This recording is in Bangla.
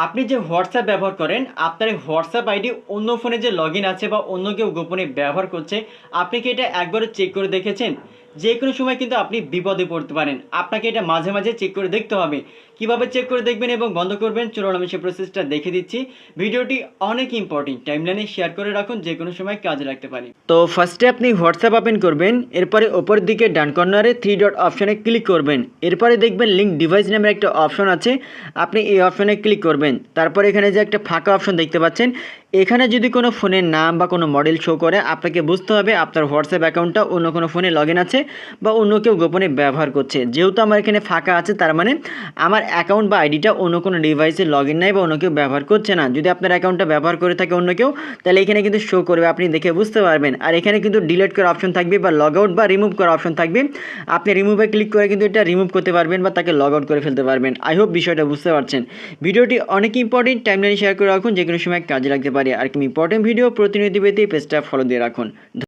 আপনি যে হোয়াটসঅ্যাপ ব্যবহার করেন, আপনার এই হোয়াটসঅ্যাপ আইডি অন্য ফোনে যে লগইন আছে বা অন্য কেউ গোপনে ব্যবহার করছে, আপনি কি এটা একবারও চেক করে দেখেছেন? যে কোনো সময় কিন্তু আপনি বিপদে পড়তে পারেন। আপনাকে এটা মাঝে, মাঝে চেক করে দেখতে হবে। কিভাবে চেক করে দেখবেন এবং বন্ধ করবেন, চলুন আমি সেই প্রসেসটা দেখিয়ে দিচ্ছি। ভিডিওটি অনেক ইম্পর্টেন্ট। টাইমলাইনে শেয়ার করে রাখুন, যে কোনো সময় কাজে লাগতে পারে। তো ফার্স্টে আপনি হোয়াটসঅ্যাপ ওপেন করবেন, এরপরে উপরের দিকে ডান কর্নারে 3 ডট অপশনে ক্লিক করবেন। এরপরে দেখবেন লিঙ্ক ডিভাইস নামের একটা অপশন আছে, আপনি এই অপশনে ক্লিক করবেন। তারপর এখানে যে একটা ফাঁকা অপশন দেখতে পাচ্ছেন, এখানে যদি কোনো ফোনের নাম বা কোনো মডেল শো করে, আপনাকে বুঝতে হবে আপনার হোয়াটসঅ্যাপ অ্যাকাউন্টটা অন্য কোনো ফোনে লগইন আছে বা অন্য কেউ গোপনে ব্যবহার করছে। যেহেতু আমার এখানে ফাঁকা আছে, তার মানে আমার অ্যাকাউন্ট বা আইডিটা অন্য কোনো ডিভাইসে লগইন নাই বা অন্য কেউ ব্যবহার করছে না। যদি আপনার অ্যাকাউন্টটা ব্যবহার করে থাকে অন্য কেউ, তাহলে এখানে কিন্তু শো করবে, আপনি দেখে বুঝতে পারবেন। আর এখানে কিন্তু ডিলিট করার অপশন থাকবে বা লগ আউট বা রিমুভ করার অপশন থাকবে। আপনি রিমুভে ক্লিক করে কিন্তু এটা রিমুভ করতে পারবেন বা তাকে লগ আউট করে ফেলতে পারবেন। আই হোপ বিষয়টা বুঝতে পারছেন। ভিডিওটি অনেক ইম্পর্টেন্ট, টাইমলাইনে শেয়ার করে রাখুন, যে কোনো সময় কাজে লাগতে পারে। আর কি ইম্পর্টেন্ট ভিডিও প্রতিনিয়ত পেতে পেজটা ফলো দিয়ে রাখুন।